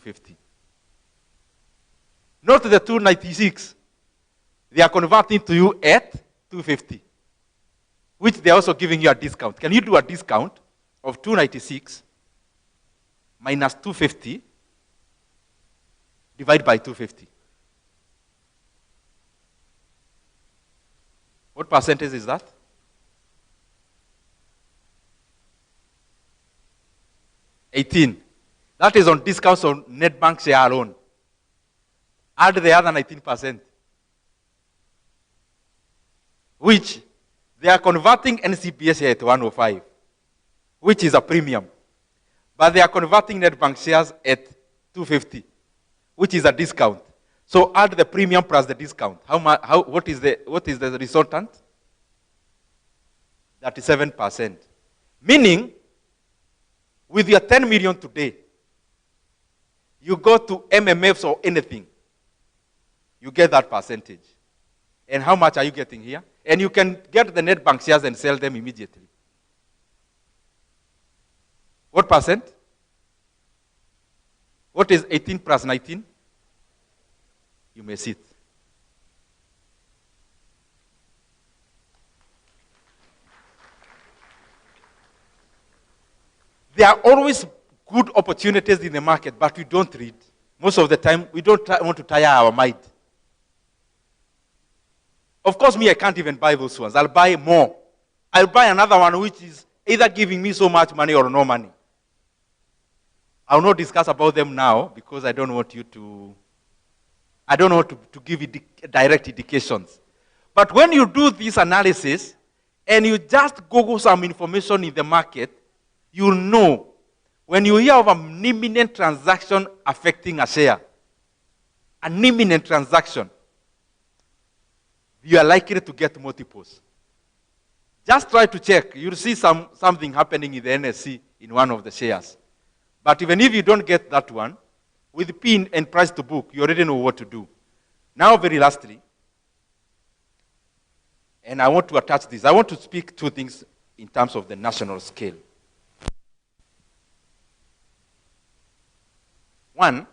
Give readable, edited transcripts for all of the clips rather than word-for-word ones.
250. Not the 296. They are converting to you at 250, which they are also giving you a discount. Can you do a discount of 296 minus 250 divided by 250? What percentage is that? 18. That is on discounts on net bank share alone. Add the other 19%, which they are converting NCBS here at 105, which is a premium. But they are converting net bank shares at 250, which is a discount. So add the premium plus the discount. What is the resultant? 37%. Meaning, with your 10 million today, you go to MMFs or anything, you get that percentage. And how much are you getting here? And you can get the net bank shares and sell them immediately. What percent? What is 18 plus 19? You may sit. There are always good opportunities in the market, but we don't read. Most of the time, we don't want to tire our mind. Of course, me, I can't even buy those ones. I'll buy more. I'll buy another one which is either giving me so much money or no money. I'll not discuss about them now because I don't want to give you direct indications. But when you do this analysis and you just Google some information in the market, you'll know when you hear of an imminent transaction affecting a share, an imminent transaction, you are likely to get multiples. Just try to check. You'll see something happening in the NSC in one of the shares. But even if you don't get that one, with PIN and price to book, you already know what to do. Now, very lastly, and I want to attach this, I want to speak two things in terms of the national scale. One,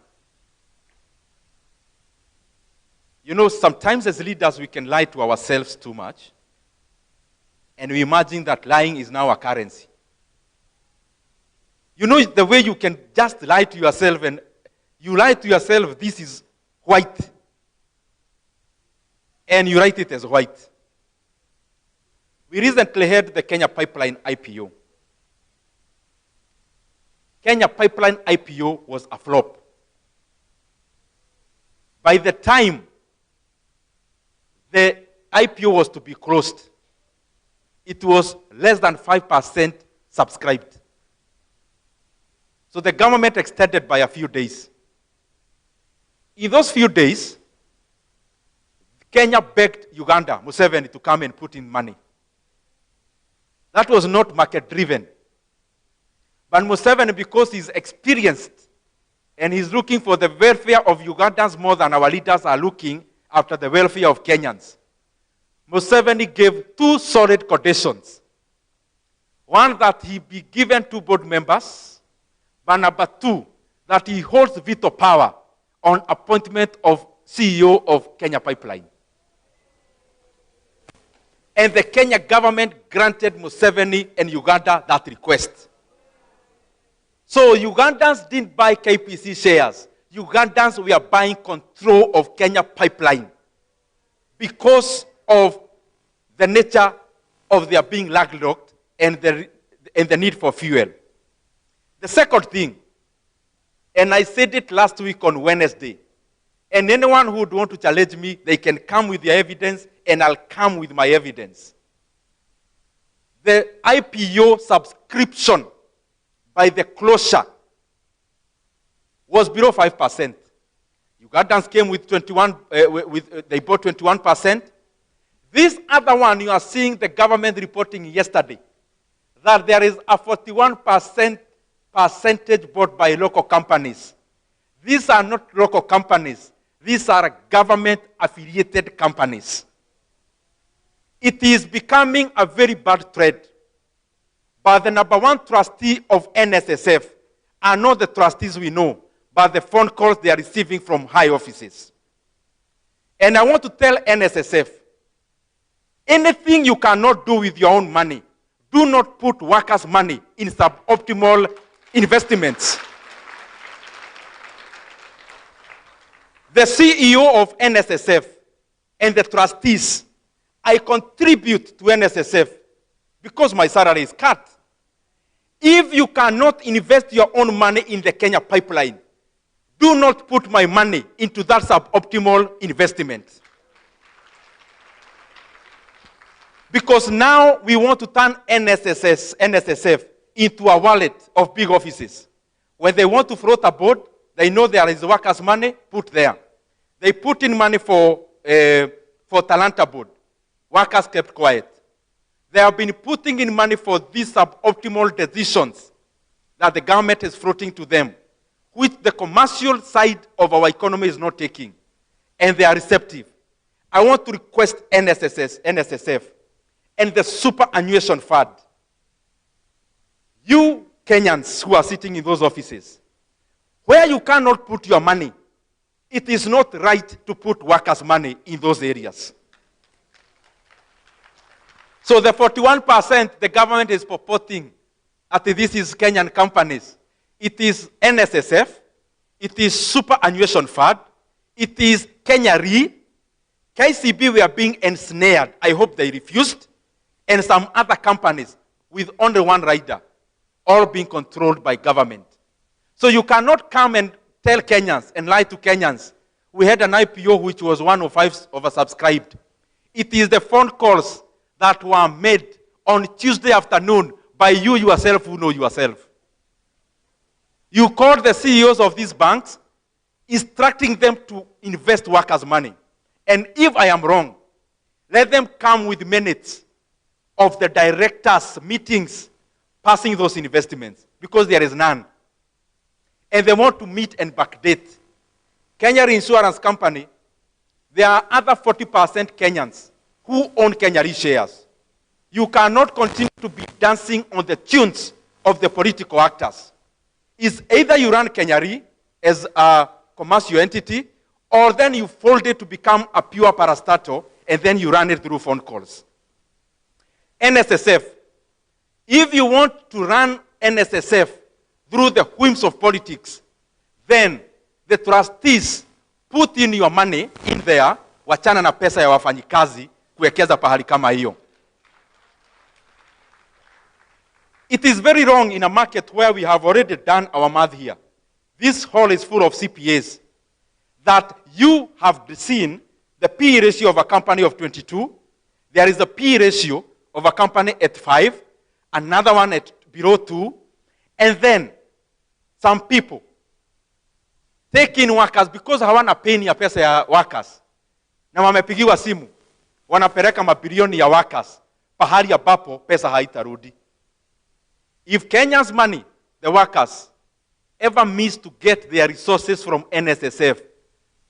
you know, sometimes as leaders we can lie to ourselves too much, and we imagine that lying is now a currency. You know the way you can just lie to yourself, and you lie to yourself, this is white, and you write it as white. We recently had the Kenya Pipeline IPO. Kenya Pipeline IPO was a flop. By the time the IPO was to be closed, it was less than 5% subscribed. So the government extended by a few days. In those few days, Kenya begged Uganda, Museveni, to come and put in money. That was not market-driven. But Museveni, because he's experienced and he's looking for the welfare of Ugandans more than our leaders are looking after the welfare of Kenyans, Museveni gave two solid conditions. One, that he be given 2 board members, but number 2, that he holds veto power on appointment of CEO of Kenya Pipeline. And the Kenya government granted Museveni and Uganda that request. So Ugandans didn't buy KPC shares. Ugandans were buying control of Kenya Pipeline because of the nature of their being landlocked and the need for fuel. The second thing, and I said it last week on Wednesday, and anyone who would want to challenge me, they can come with their evidence, and I'll come with my evidence. The IPO subscription by the closure was below 5%. Ugandans came with 21, they bought 21%. This other one, you are seeing the government reporting yesterday, that there is a 41% percentage bought by local companies. These are not local companies. These are government-affiliated companies. It is becoming a very bad trend. But the #1 trustee of NSSF are not the trustees we know, but the phone calls they are receiving from high offices. And I want to tell NSSF, anything you cannot do with your own money, do not put workers' money in suboptimal investments. The CEO of NSSF and the trustees, I contribute to NSSF because my salary is cut. If you cannot invest your own money in the Kenya pipeline, do not put my money into that suboptimal investment. Because now we want to turn NSSF into a wallet of big offices. When they want to float a board, they know there is workers' money, put there. They put in money for Talanta board. Workers kept quiet. They have been putting in money for these suboptimal decisions that the government is floating to them, which the commercial side of our economy is not taking. And they are receptive. I want to request NSSF, and the superannuation fund. You Kenyans who are sitting in those offices, where you cannot put your money, it is not right to put workers' money in those areas. So the 41% the government is purporting that this is Kenyan companies, it is NSSF, it is superannuation fund, it is Kenya Re, KCB were being ensnared. I hope they refused. And some other companies with only one rider, all being controlled by government. So you cannot come and tell Kenyans and lie to Kenyans. We had an IPO which was 105 oversubscribed. It is the phone calls that were made on Tuesday afternoon by you yourself who know yourself. You called the CEOs of these banks, instructing them to invest workers' money. And if I am wrong, let them come with minutes of the directors' meetings passing those investments, because there is none. And they want to meet and backdate. Kenya Insurance Company, there are other 40% Kenyans who own Kenya Re shares. You cannot continue to be dancing on the tunes of the political actors. It's either you run Kenya Re as a commercial entity, or then you fold it to become a pure parastatal, and then you run it through phone calls. NSSF, if you want to run NSSF through the whims of politics, then the trustees put in your money in there, wachana na pesa ya wafanyikazi kuwekeza pahali kama hiyo. It is very wrong in a market where we have already done our math here. This hall is full of CPAs. That you have seen the P ratio of a company of 22. There is a P ratio of a company at 5, another one at below 2, and then some people take in workers because hawana peni ya pesa ya workers. Na wamepigiwa simu, wanapeleka mabilioni ya workers, pahali ambapo pesa haitarudi. If Kenya's money, the workers, ever miss to get their resources from NSSF,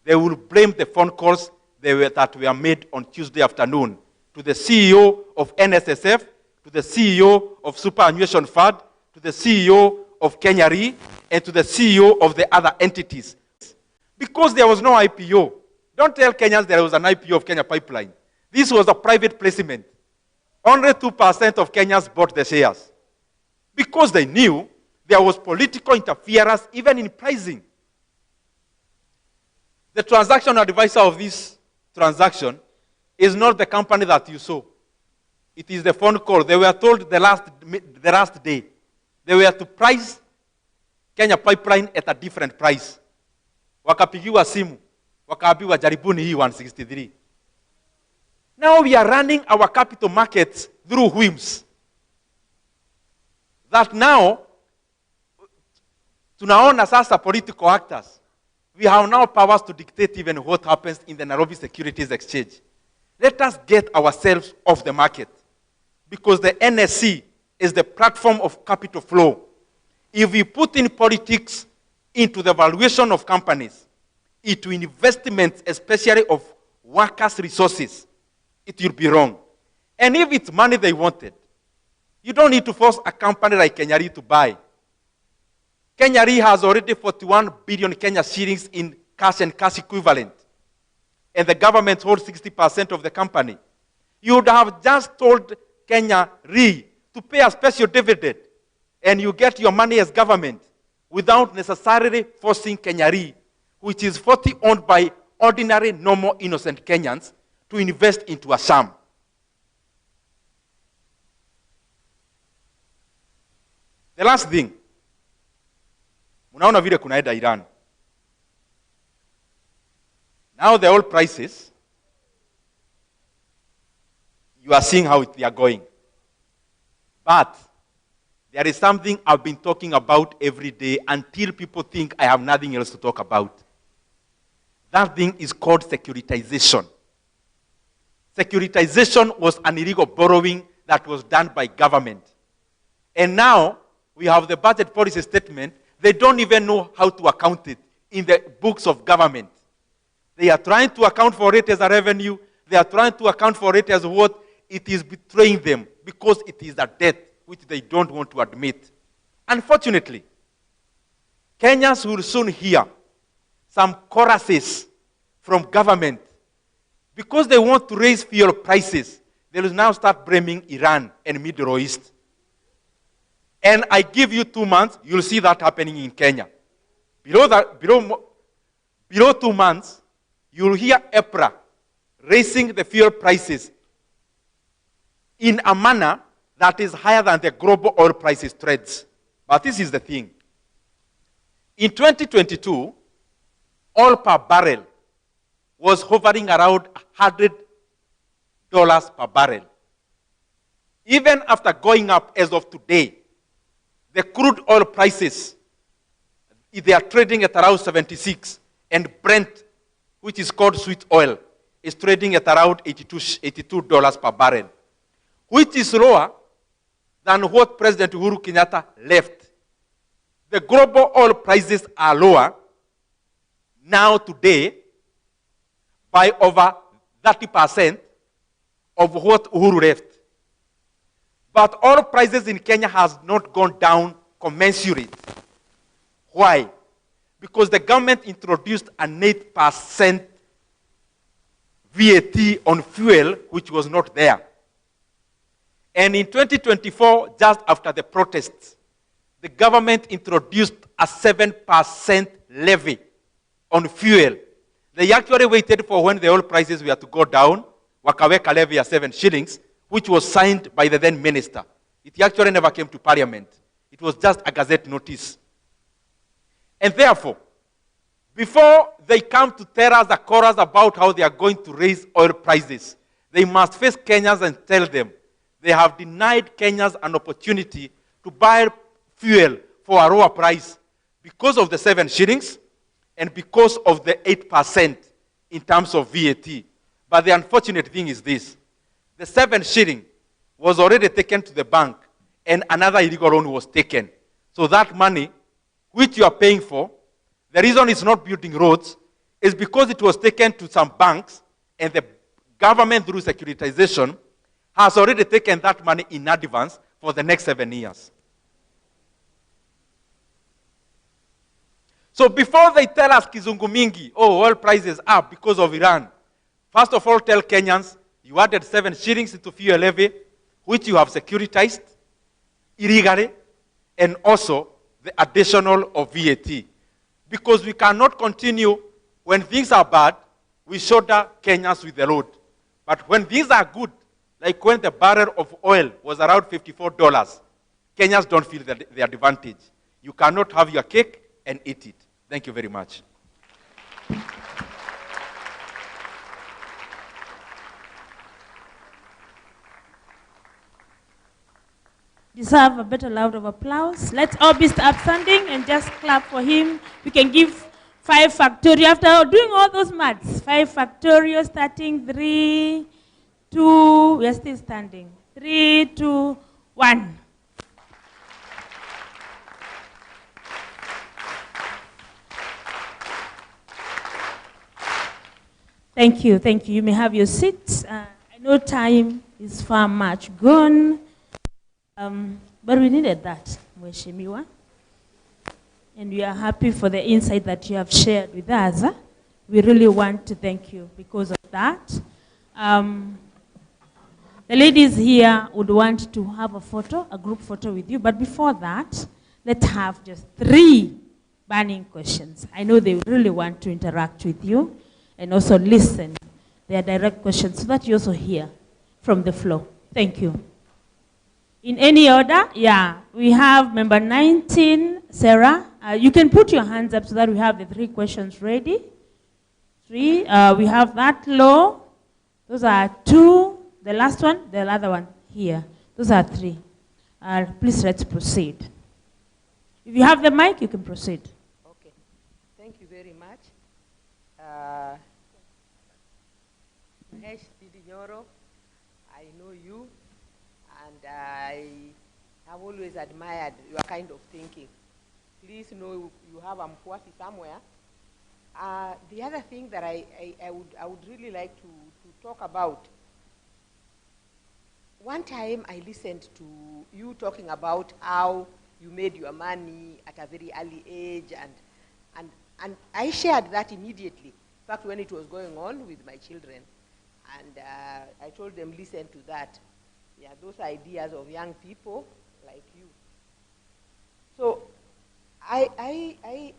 they will blame the phone calls that were made on Tuesday afternoon to the CEO of NSSF, to the CEO of Superannuation Fund, to the CEO of Kenya Re, and to the CEO of the other entities. Because there was no IPO. Don't tell Kenyans there was an IPO of Kenya Pipeline. This was a private placement. Only 2% of Kenyans bought the shares. Because they knew there was political interference even in pricing. The transaction advisor of this transaction is not the company that you saw. It is the phone call. They were told the last day. They were to price Kenya Pipeline at a different price. Wakapigiwa simu. Wakaambiwa jaribuni hii 163. Now we are running our capital markets through whims. That now, tunaona sasa political actors. We have now powers to dictate even what happens in the Nairobi Securities Exchange. Let us get ourselves off the market. Because the NSC is the platform of capital flow. If we put in politics into the valuation of companies, into investments, especially of workers' resources, it will be wrong. And if it's money they wanted, you don't need to force a company like Kenya Re to buy. Kenya Re has already 41 billion Kenya shillings in cash and cash equivalent. And the government holds 60% of the company. You would have just told Kenya Re to pay a special dividend, and you get your money as government without necessarily forcing Kenya Re, which is 40 owned by ordinary, normal, innocent Kenyans, to invest into a sham. The last thing, munaona vile kunaenda Iran. Now the oil prices, you are seeing how they are going. But there is something I've been talking about every day until people think I have nothing else to talk about. That thing is called securitization. Securitization was an illegal borrowing that was done by government. And now we have the budget policy statement. They don't even know how to account it in the books of government. They are trying to account for it as a revenue. They are trying to account for it as what it is betraying them because it is a debt which they don't want to admit. Unfortunately, Kenyans will soon hear some choruses from government. Because they want to raise fuel prices, they will now start blaming Iran and Middle East. And I give you 2 months, you'll see that happening in Kenya. Below 2 months, you'll hear EPRA raising the fuel prices in a manner that is higher than the global oil prices trades. But this is the thing. In 2022, oil per barrel was hovering around $100 per barrel. Even after going up as of today, the crude oil prices, they are trading at around 76, and Brent, which is called sweet oil, is trading at around $82 per barrel, which is lower than what President Uhuru Kenyatta left. The global oil prices are lower now today by over 30% of what Uhuru left. But oil prices in Kenya has not gone down commensurate. Why? Because the government introduced an 8% VAT on fuel, which was not there. And in 2024, just after the protests, the government introduced a 7% levy on fuel. They actually waited for when the oil prices were to go down, wakaweka levy at 7 shillings, which was signed by the then minister. It actually never came to parliament. It was just a gazette notice. And therefore, before they come to tell us a chorus about how they are going to raise oil prices, they must face Kenyans and tell them they have denied Kenyans an opportunity to buy fuel for a lower price because of the 7 shillings and because of the 8% in terms of VAT. But the unfortunate thing is this. The 7 shilling was already taken to the bank and another illegal loan was taken. So that money, which you are paying for, the reason it's not building roads is because it was taken to some banks and the government through securitization has already taken that money in advance for the next 7 years. So before they tell us Kizungu Mingi, oh, oil prices up because of Iran, first of all tell Kenyans, you added 7 shillings into fuel levy, which you have securitized illegally, and also the additional of VAT. Because we cannot continue, when things are bad, we shoulder Kenyans with the load. But when things are good, like when the barrel of oil was around $54, Kenyans don't feel the advantage. You cannot have your cake and eat it. Thank you very much. Deserve a better round of applause. Let's all be upstanding and just clap for him. We can give 5 factorial after doing all those maths. 5 factorial starting 3, 2, we are still standing. 3, 2, 1. Thank you, thank you. You may have your seats. I know time is far much gone. But we needed that, Mheshimiwa. and we are happy for the insight that you have shared with us. We really want to thank you because of that. The ladies here would want to have a photo, a group photo with you, but before that, let's have just 3 burning questions. I know they really want to interact with you and also listen. They are direct questions so that you also hear from the floor. Thank you. In any order, yeah, we have member 19, Sarah. You can put your hands up so that we have the 3 questions ready. 3, we have that low. Those are 2. The last one, the other one here. Those are 3. Please let's proceed. If you have the mic, you can proceed. Okay. Thank you very much. Ndindi Nyoro, I know you, and I have always admired your kind of thinking. Please know you have Mkwasi somewhere. The other thing that I would really like to talk about. One time I listened to you talking about how you made your money at a very early age, and I shared that immediately. In fact, when it was going on with my children, and I told them, listen to that. Yeah, those ideas of young people like you. So I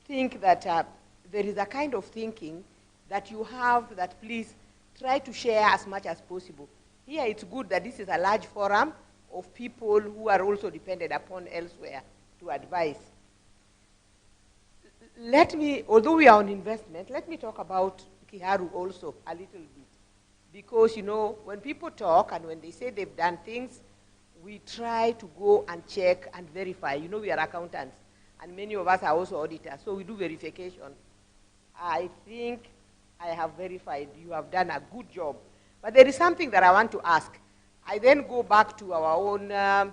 think that there is a kind of thinking that you have that please try to share as much as possible. Here it's good that this is a large forum of people who are also depended upon elsewhere to advise. Let me, although we are on investment, let me talk about Kiharu also a little bit. Because, you know, when people talk and when they say they've done things, we try to go and check and verify. You know, we are accountants, and many of us are also auditors, so we do verification. I think I have verified you have done a good job. But there is something that I want to ask. I then go back to our own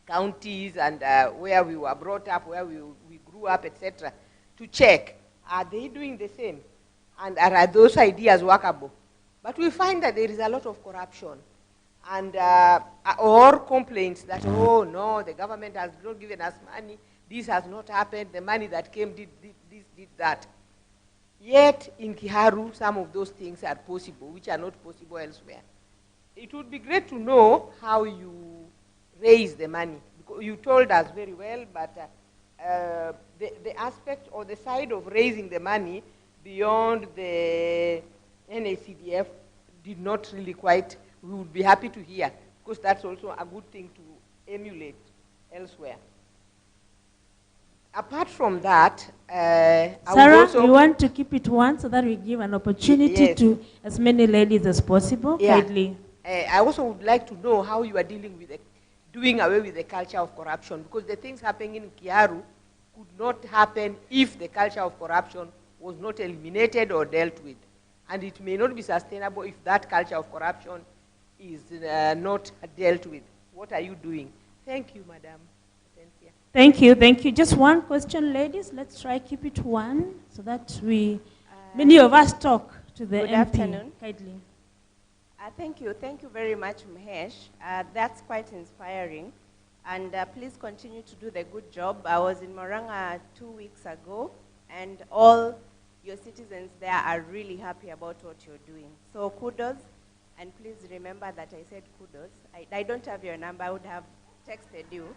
counties and where we were brought up, where we grew up, etc., to check, are they doing the same? And are those ideas workable? But we find that there is a lot of corruption and or complaints that, oh no, the government has not given us money, this has not happened, the money that came did this, did that. Yet, in Kiharu, some of those things are possible, which are not possible elsewhere. It would be great to know how you raise the money. Because you told us very well, but the aspect or the side of raising the money beyond the NACDF did not really quite, we would be happy to hear, because that's also a good thing to emulate elsewhere. Apart from that, Sarah, we want to keep it one so that we give an opportunity to as many ladies as possible. Yeah. Kindly. I also would like to know how you are dealing with doing away with the culture of corruption, because the things happening in Kiharu could not happen if the culture of corruption was not eliminated or dealt with. And it may not be sustainable if that culture of corruption is not dealt with. What are you doing? Thank you, Madam. Thank you, thank you. Just one question, ladies. Let's try keep it one so that many of us talk to the Good MP. Afternoon. Kindly. Thank you very much, Mahesh. That's quite inspiring. And please continue to do the good job. I was in Moranga 2 weeks ago, and all your citizens there are really happy about what you're doing. So kudos, and please remember that I said kudos. I don't have your number, I would have texted you.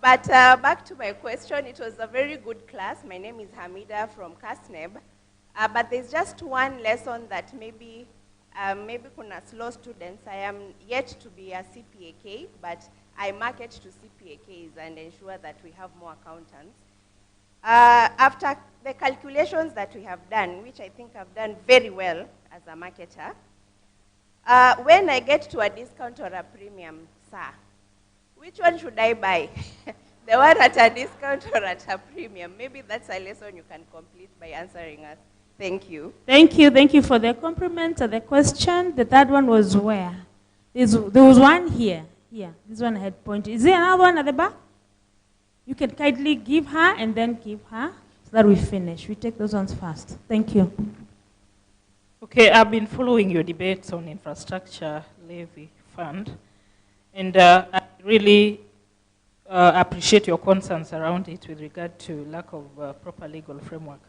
But back to my question, it was a very good class. My name is Hamida from Kasneb. But there's just one lesson that maybe kuna slow students. I am yet to be a CPAK, but I market to CPAKs and ensure that we have more accountants. After the calculations that we have done, which I think I've done very well as a marketer, when I get to a discount or a premium, sir, which one should I buy? The one at a discount or at a premium? Maybe that's a lesson you can complete by answering us. Thank you. Thank you for the compliment and the question. The third one was where? There was one here. Here, this one had pointed. Is there another one at the back? You can kindly give her and then give her so that we finish. We take those ones first. Thank you. Okay, I've been following your debates on infrastructure levy fund, and I really appreciate your concerns around it with regard to lack of proper legal framework.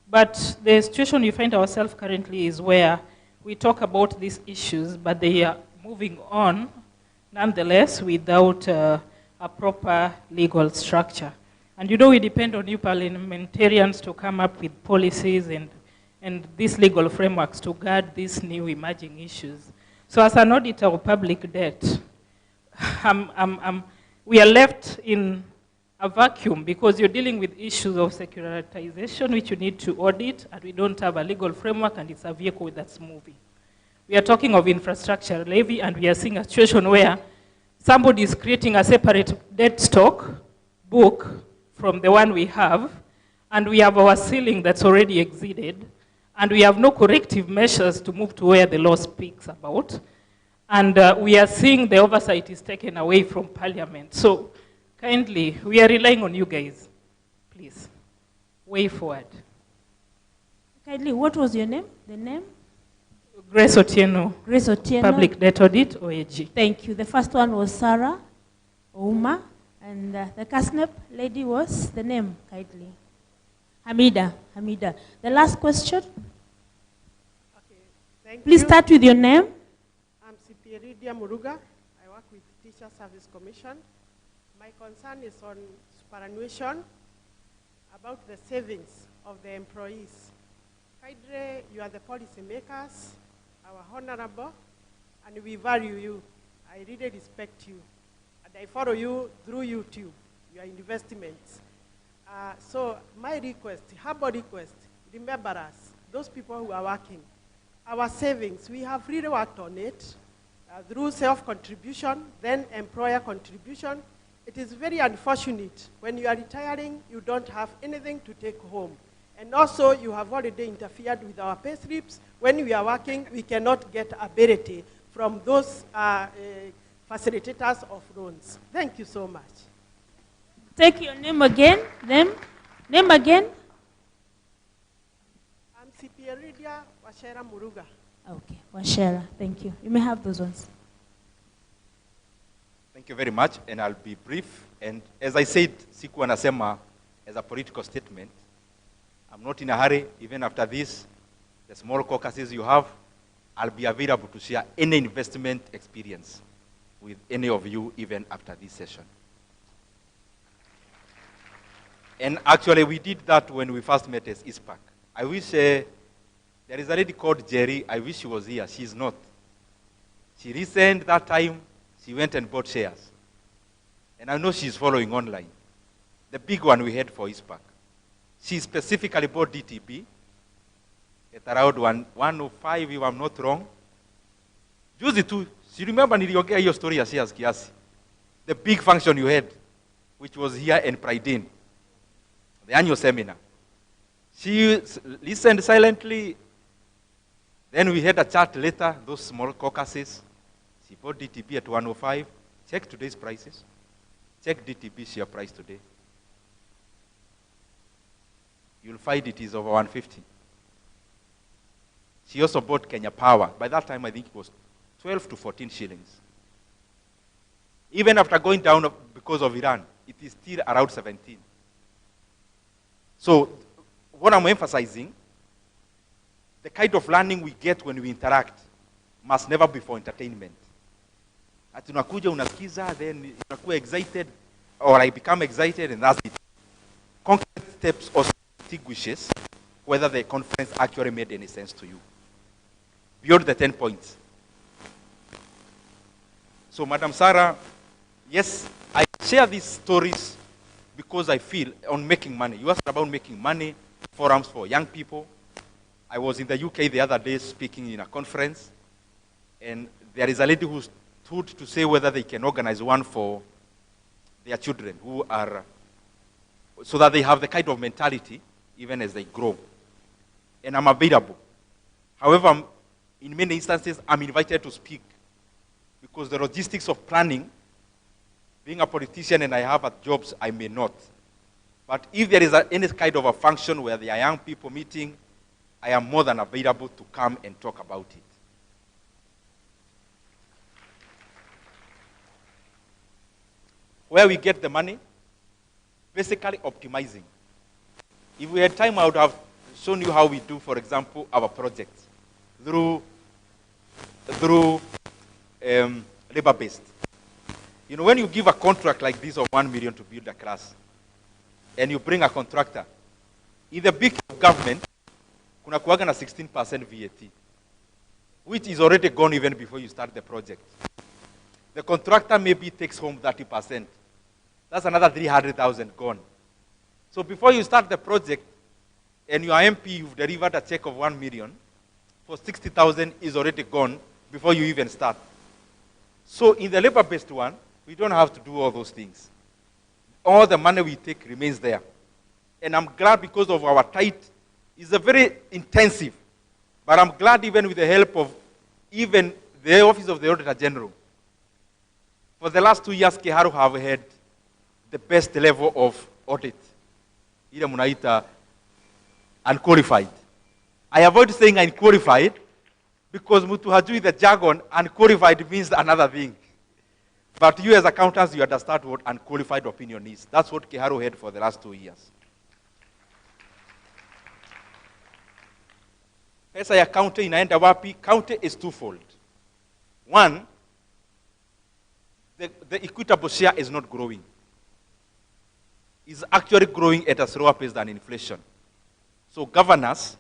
But the situation we find ourselves currently is where we talk about these issues, but they are moving on nonetheless without a proper legal structure. And you know we depend on you parliamentarians to come up with policies and these legal frameworks to guard these new emerging issues. So as an auditor of public debt, we are left in a vacuum because you're dealing with issues of securitization which you need to audit, and we don't have a legal framework, and it's a vehicle that's moving. We are talking of infrastructure levy, and we are seeing a situation where somebody is creating a separate debt stock book from the one we have, and we have our ceiling that's already exceeded, and we have no corrective measures to move to where the law speaks about. And we are seeing the oversight is taken away from Parliament. So kindly, we are relying on you guys. Please, way forward. Kindly, what was your name? The name? Grace Otieno. Grace Otieno. Public Debt Audit, OAG. Thank you. The first one was Sarah Ouma, and the CASNEP lady was the name, kindly. Hamida. Hamida. The last question. Okay, thank Please you. start with your name. I'm Sipiridia Muruga. I work with Teacher Service Commission. My concern is on superannuation, about the savings of the employees. Kaidre, you are the policy makers, our honorable, and we value you. I really respect you. And I follow you through YouTube, your investments. So my request, humble request, remember us, those people who are working. Our savings, we have really worked on it through self-contribution, then employer contribution. It is very unfortunate when you are retiring, you don't have anything to take home. And also, you have already interfered with our pay slips. When we are working, we cannot get ability from those facilitators of loans. Thank you so much. Take your name again. Name again. I'm Sipiridia Washera Muruga. Okay, Washera. Thank you. You may have those ones. Thank you very much, and I'll be brief. And as I said, siku anasema as a political statement, I'm not in a hurry. Even after this, the small caucuses you have, I'll be available to share any investment experience with any of you, even after this session. And actually, we did that when we first met as ISPAC. I wish there is a lady called Jerry. I wish she was here. She's not. She resigned that time. She went and bought shares. And I know she's following online. The big one we had for ISPAC. She specifically bought DTB at around 105, if I'm not wrong. Juzi tu, she remember niliongea hiyo story ya shares kiasi. The big function you had, which was here in Pridin, the annual seminar. She listened silently. Then we had a chat later, those small caucuses. She bought DTB at 105. Check today's prices. Check DTB share price today. You'll find it is over 150. She also bought Kenya Power. By that time, I think it was 12 to 14 shillings. Even after going down because of Iran, it is still around 17. So what I'm emphasizing, the kind of learning we get when we interact must never be for entertainment. Ati unakuja unasikiza, then unakuwa excited, or I become excited, and that's it. Concrete steps also distinguishes whether the conference actually made any sense to you. Beyond the 10 points. So, Madam Sarah, yes, I share these stories because I feel on making money. You asked about making money, forums for young people. I was in the UK the other day speaking in a conference, and there is a lady who stood to say whether they can organize one for their children who are, so that they have the kind of mentality even as they grow. And I'm available. However, in many instances, I'm invited to speak because the logistics of planning, being a politician and I have jobs, I may not. But if there is any kind of a function where there are young people meeting, I am more than available to come and talk about it. where we get the money, basically optimizing. If we had time, I would have shown you how we do, for example, our projects through labor-based. You know, when you give a contract like this of 1 million to build a class, and you bring a contractor, in the big government, kuna kuwaga na 16% VAT, which is already gone even before you start the project. The contractor maybe takes home 30%. That's another 300,000 gone. So before you start the project, and your MP, you've delivered a check of 1 million, for 60,000 is already gone before you even start. So in the labor-based one, we don't have to do all those things. All the money we take remains there. And I'm glad because of our tight, it's a very intensive, but I'm glad even with the help of even the Office of the Auditor General. For the last 2 years, Kiharu have had the best level of audit. Ile munaita unqualified. I avoid saying unqualified because mutu hajui the jargon, unqualified means another thing. But you as accountants, you understand what unqualified opinion is. That's what Kiharu had for the last 2 years. Pesa ya county inaenda wapi? County is twofold. One, the equitable share is not growing. It's actually growing at a slower pace than inflation. So governors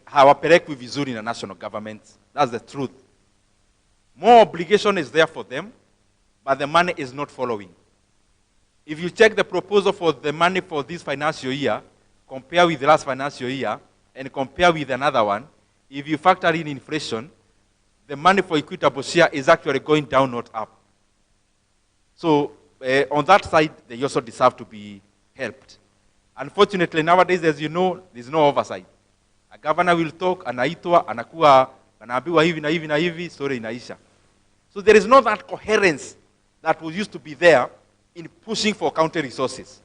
hawapelekwi vizuri na national government. That's the truth. More obligation is there for them, but the money is not following. If you check the proposal for the money for this financial year, compare with the last financial year, and compare with another one, if you factor in inflation, the money for equitable share is actually going down, not up. So on that side, they also deserve to be helped. Unfortunately, nowadays, as you know, there's no oversight. A governor will talk, anaitwa, anakuwa, anaambiwa hivi na hivi na hivi, story inaisha. So there is not that coherence that was used to be there in pushing for county resources.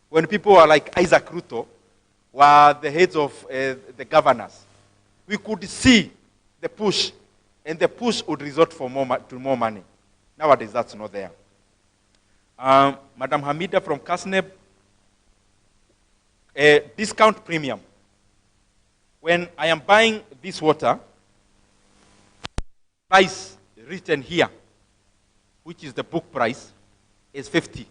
When people were like Isaac Ruto were the heads of the governors, we could see the push, and the push would resort for more money. Nowadays, that's not there. Madam Hamida from Kasneb, a discount premium. When I am buying this water, price written here, which is the book price, is 50.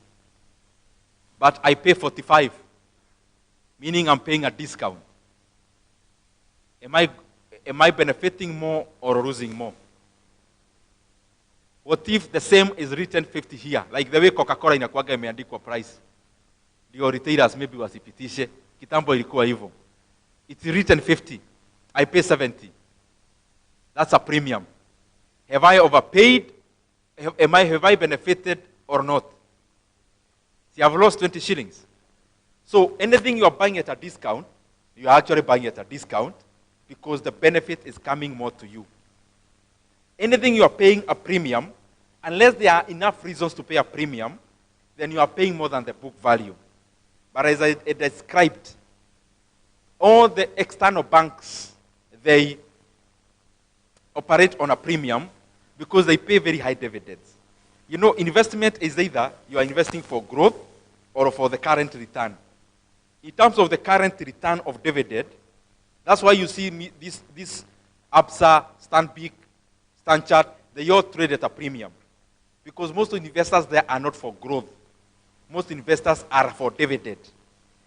But I pay 45, meaning I'm paying a discount. Am I benefiting more or losing more? What if the same is written 50 here? Like the way Coca-Cola inakuwaga imeandikwa price. The retailers maybe wasipitishe. Kitambo ilikuwa hivyo. It's written 50. I pay 70. That's a premium. Have I overpaid? Have I benefited or not? See, I've lost 20 shillings. So anything you're buying at a discount, you're actually buying at a discount because the benefit is coming more to you. Anything you are paying a premium, unless there are enough reasons to pay a premium, then you are paying more than the book value. But as I described, all the external banks, they operate on a premium because they pay very high dividends. You know, investment is either you are investing for growth or for the current return. In terms of the current return of dividend, that's why you see this ABSA, Stanbic, Stanchart, they all trade at a premium. Because most investors there are not for growth. Most investors are for dividend.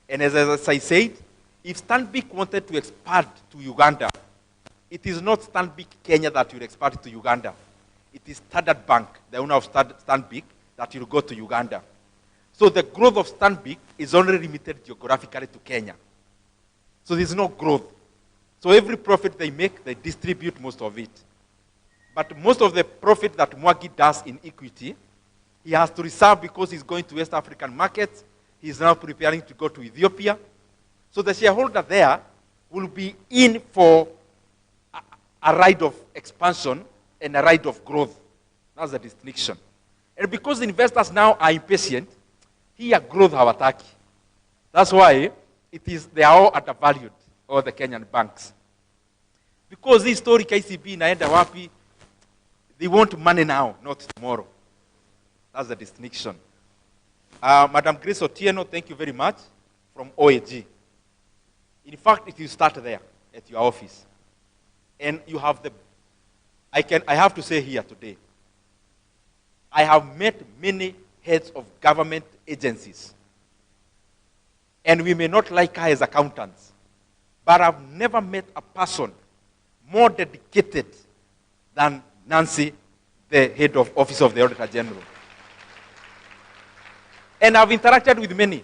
And as I said, if Stanbic wanted to expand to Uganda, it is not Stanbic Kenya that will expand to Uganda. It is Standard Bank, the owner of Stanbic, that will go to Uganda. So the growth of Stanbic is only limited geographically to Kenya. So there's no growth. So every profit they make, they distribute most of it. But most of the profit that Mwagi does in equity, he has to reserve because he's going to West African markets. He's now preparing to go to Ethiopia. So the shareholder there will be in for a ride of expansion and a ride of growth. That's the distinction. And because the investors now are impatient, here growth hawataki. That's why they are all undervalued, all the Kenyan banks. Because this story KCB inaenda wapi, they want money now, not tomorrow. That's the distinction. Madam Grace Otieno, thank you very much, from OAG. In fact, if you start there at your office, and you have the, I have to say here today, I have met many heads of government agencies, and we may not like her as accountants, but I've never met a person more dedicated than Nancy, the head of Office of the Auditor General. And I've interacted with many.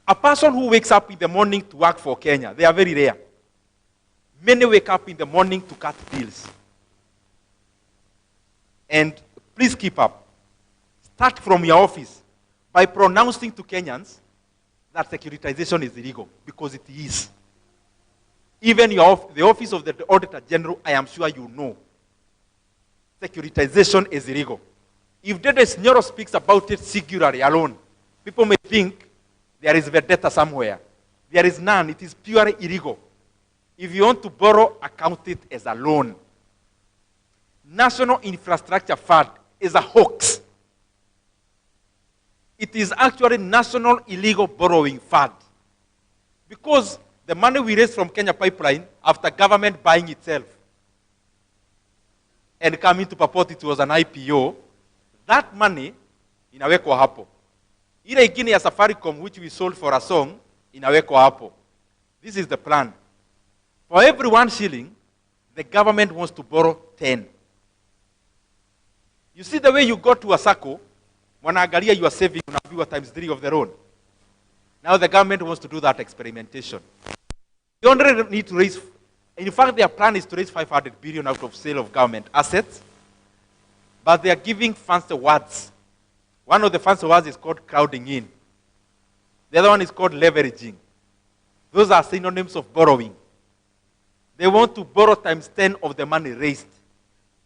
A person who wakes up in the morning to work for Kenya, they are very rare. Many wake up in the morning to cut bills. And please keep up. Start from your office by pronouncing to Kenyans that securitization is illegal, because it is. Even the Office of the Auditor General, I am sure you know, securitization is illegal. If Nyoro speaks about it singularly alone, people may think there is vendetta somewhere. There is none. It is purely illegal. If you want to borrow, account it as a loan. National Infrastructure Fund is a hoax. It is actually National Illegal Borrowing Fund. Because the money we raised from Kenya Pipeline, after government buying itself and coming to purport it was an IPO, that money inawekwa hapo. Ile ingine ya Safaricom, which we sold for a song, inawekwa hapo. This is the plan. For every 1 shilling, the government wants to borrow 10. You see the way you go to a SACCO, wanaangalia you are saving, unaambiwa times 3 of the loan. Now the government wants to do that experimentation. You only need to raise, in fact their plan is to raise 500 billion out of sale of government assets, but they are giving fancy words. One of the fancy words is called crowding in. The other one is called leveraging. Those are synonyms of borrowing. They want to borrow times 10 of the money raised.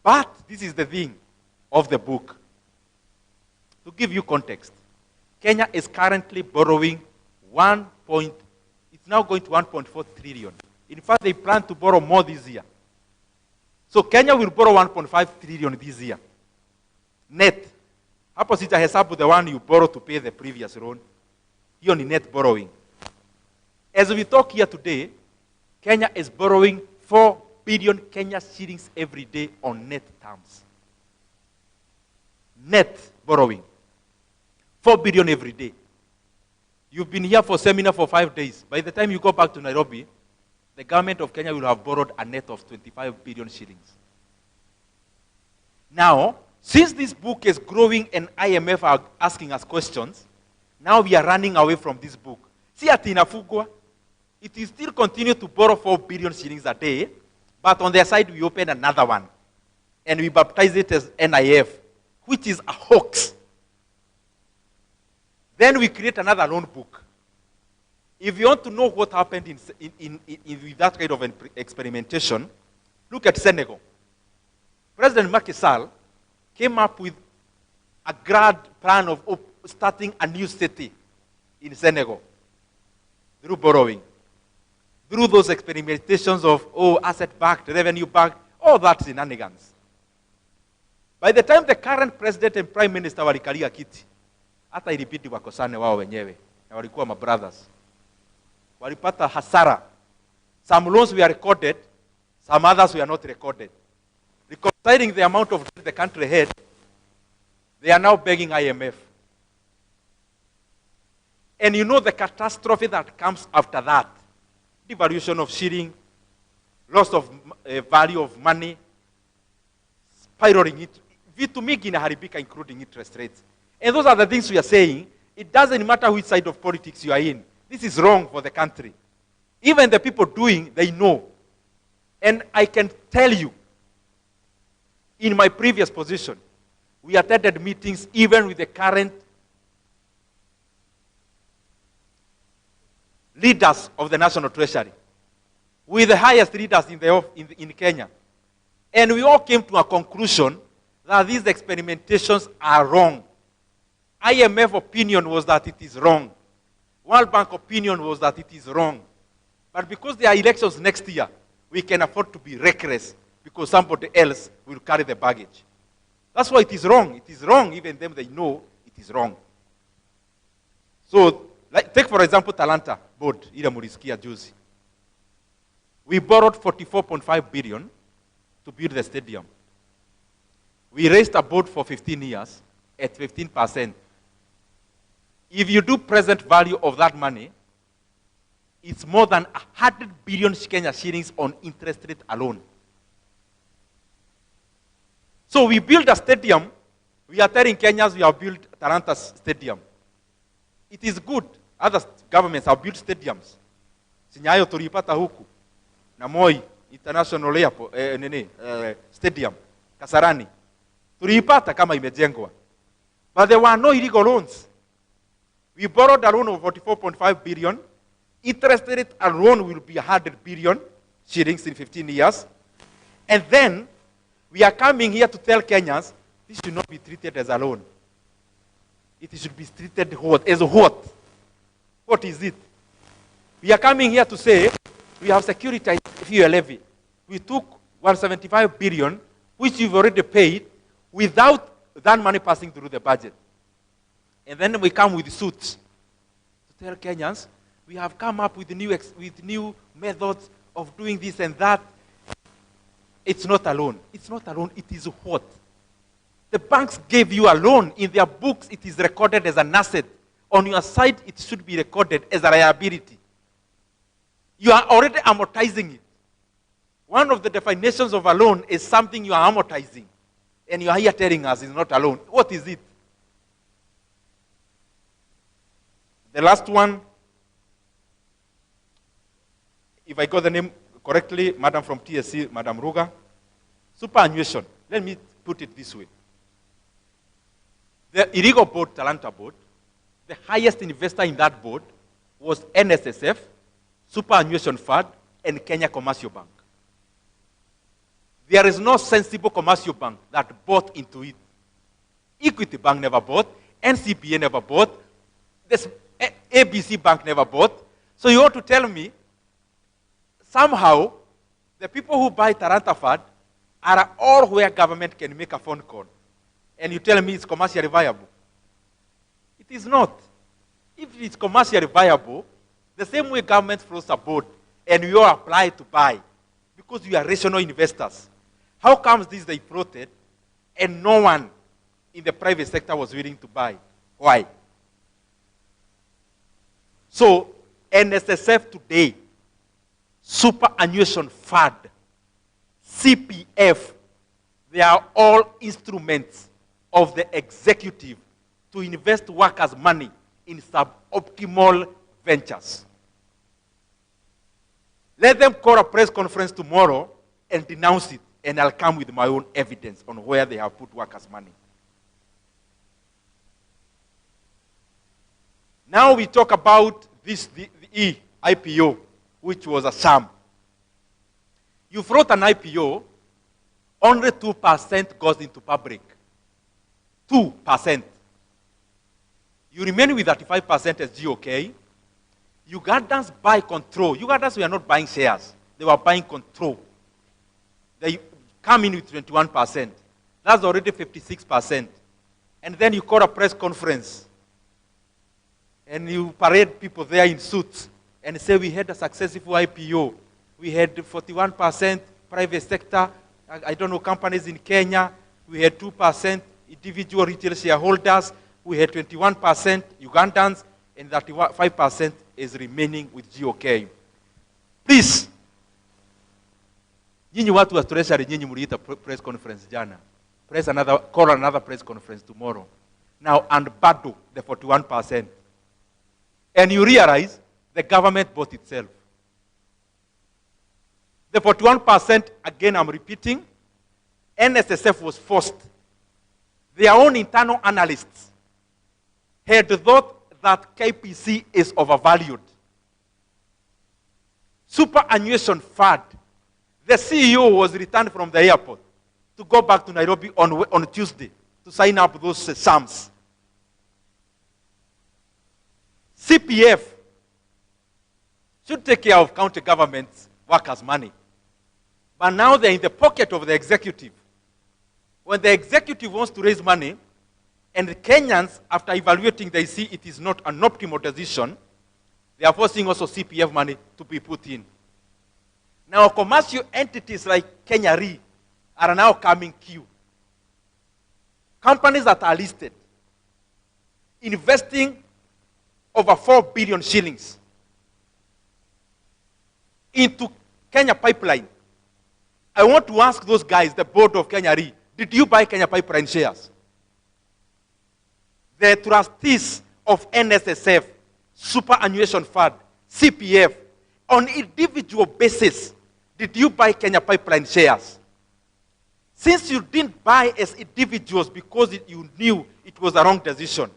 But this is the thing of the book. To give you context, Kenya is currently borrowing it's now going to 1.4 trillion. In fact, they plan to borrow more this year. So Kenya will borrow 1.5 trillion this year. Net. Hapo sitahesabu the one you borrow to pay the previous loan. Hiyo ni net borrowing. As we talk here today, Kenya is borrowing 4 billion Kenya shillings every day on net terms. Net borrowing. 4 billion every day. You've been here for seminar for 5 days. By the time you go back to Nairobi, the government of Kenya will have borrowed a net of 25 billion shillings. Now, since this book is growing and IMF are asking us questions, now we are running away from this book. See at inafugwa, it is still continue to borrow 4 billion shillings a day, but on their side we open another one. And we baptize it as NIF, which is a hoax. Then we create another loan book. If you want to know what happened with that kind of experimentation, look at Senegal. President Macky Sall came up with a grand plan of starting a new city in Senegal through borrowing. Through those experimentations of, asset-backed, revenue-backed, all that's shenanigans. By the time the current president and prime minister walikalia kiti, hata ilibidi wakosane wao wenyewe, na walikuwa my brothers. Walipata hasara. Some loans were recorded, some others were not recorded. Reconciling the amount of debt the country had, they are now begging IMF. And you know the catastrophe that comes after that. Devaluation of shilling, loss of value of money, spiraling it. Vitu mingi inaharibika including interest rates. And those are the things we are saying. It doesn't matter which side of politics you are in. This is wrong for the country. Even the people doing, they know. And I can tell you, in my previous position, we attended meetings even with the current leaders of the National Treasury, with the highest leaders in Kenya. And we all came to a conclusion that these experimentations are wrong. IMF opinion was that it is wrong. World Bank opinion was that it is wrong. But because there are elections next year, we can afford to be reckless because somebody else will carry the baggage. That's why it is wrong. It is wrong, even them they know it is wrong. So, take for example, Talanta board, ile mulisikia juzi. We borrowed 44.5 billion to build the stadium. We raised a board for 15 years at 15%. If you do present value of that money, it's more than 100 billion Kenya shillings on interest rate alone. So we build a stadium. We are telling Kenyans we have built Talanta's stadium. It is good. Other governments have built stadiums. Sinyayo tulipata huku. Na Moi International Airport, Stadium. Kasarani. Tulipata kama imejengwa. But there were no illegal loans. We borrowed a loan of 44.5 billion. Interest rate alone will be 100 billion shillings in 15 years. And then we are coming here to tell Kenyans this should not be treated as a loan. It should be treated as what? What is it? We are coming here to say we have securitized fuel levy. We took 175 billion, which you've already paid, without that money passing through the budget. And then we come with suits to tell Kenyans we have come up with new methods of doing this and that. It's not a loan. It's not a loan. It is what? The banks gave you a loan. In their books, it is recorded as an asset. On your side, it should be recorded as a liability. You are already amortizing it. One of the definitions of a loan is something you are amortizing. And you are here telling us it's not a loan. What is it? The last one, if I got the name correctly, Madam from TSC, Madam Ruga, superannuation. Let me put it this way. The illegal board, Talanta board, the highest investor in that board was NSSF, Superannuation Fund, and Kenya Commercial Bank. There is no sensible commercial bank that bought into it. Equity Bank never bought, NCBA never bought, this ABC Bank never bought. So you want to tell me, somehow, the people who buy Talanta Fund are all where government can make a phone call. And you tell me it's commercially viable. It is not. If it's commercially viable, the same way government flows a board and you all apply to buy because you are rational investors. How comes this they floated and no one in the private sector was willing to buy? Why? So, NSSF today, Superannuation Fund, CPF, they are all instruments of the executive to invest workers' money in suboptimal ventures. Let them call a press conference tomorrow and denounce it, and I'll come with my own evidence on where they have put workers' money. Now we talk about this, the IPO, which was a sham. You float an IPO, only 2% goes into public. 2%. You remain with 35% as GOK. Ugandans buy control. Ugandans were not buying shares. They were buying control. They come in with 21%. That's already 56%. And then you call a press conference. And you parade people there in suits and say we had a successful IPO. We had 41% private sector, I don't know, companies in Kenya. We had 2% individual retail shareholders. We had 21% Ugandans, and 35% is remaining with GOK. Please, nyinyi watu wa treasury, nyinyi muliita press conference jana. Call another press conference tomorrow. Now unbundle the 41%. And you realize the government bought itself. The 41%, again I'm repeating, NSSF was forced. Their own internal analysts had thought that KPC is overvalued. Superannuation Fund, the CEO was returned from the airport to go back to Nairobi on Tuesday to sign up those sums. CPF should take care of county governments, workers' money. But now they're in the pocket of the executive. when the executive wants to raise money, and the Kenyans, after evaluating, they see it is not an optimal decision, they are forcing also CPF money to be put in. Now, commercial entities like Kenya Re are now coming queue. Companies that are listed, investing over 4 billion shillings into Kenya Pipeline. I want to ask those guys, the board of Kenya Re, did you buy Kenya Pipeline shares? The trustees of NSSF, Superannuation Fund, CPF, on individual basis, did you buy Kenya Pipeline shares? Since you didn't buy as individuals because you knew it was a wrong decision,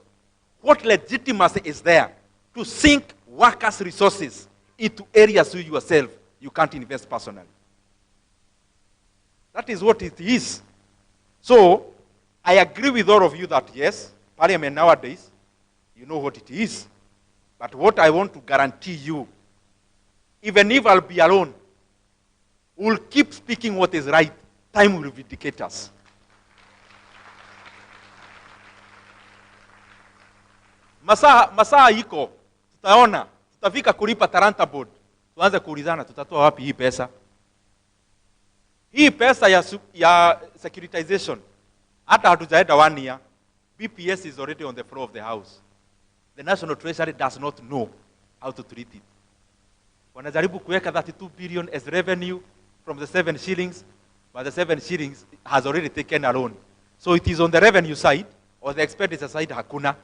what legitimacy is there to sink workers' resources into areas you yourself you can't invest personally? That is what it is. So, I agree with all of you that yes, Parliament nowadays, you know what it is. But what I want to guarantee you, even if I'll be alone, we'll keep speaking what is right. Time will vindicate us. Masaa iko, tutaona, tutafika kulipa Taranta Board. Tuanze kuulizana, tutatoa wapi hii pesa? Hii pesa ya securitization, hata hatujaenda 1 year, BPS is already on the floor of the house. The National Treasury does not know how to treat it. Wanajaribu kuweka 32 billion as revenue from the 7 shillings, but the 7 shillings has already taken a loan. So it is on the revenue side, or the expenditure side, hakuna.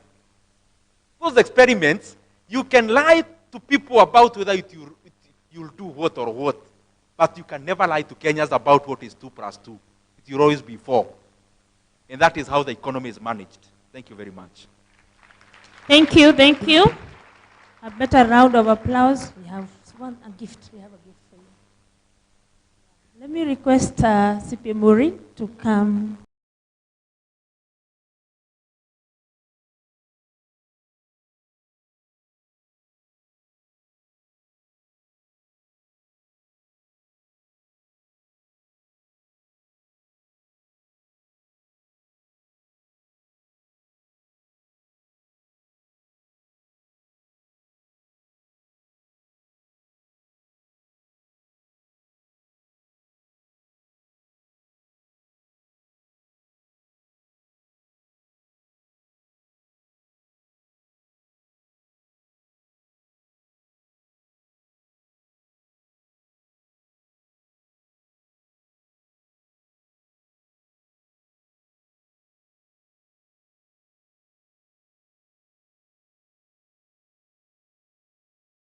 Those experiments, you can lie to people about whether you'll do what or what, but you can never lie to Kenyans about what is 2 plus 2. It will always be 4. And that is how the economy is managed. Thank you very much. Thank you, thank you. A better round of applause. We have a gift. We have a gift for you. Let me request CP Muri to come.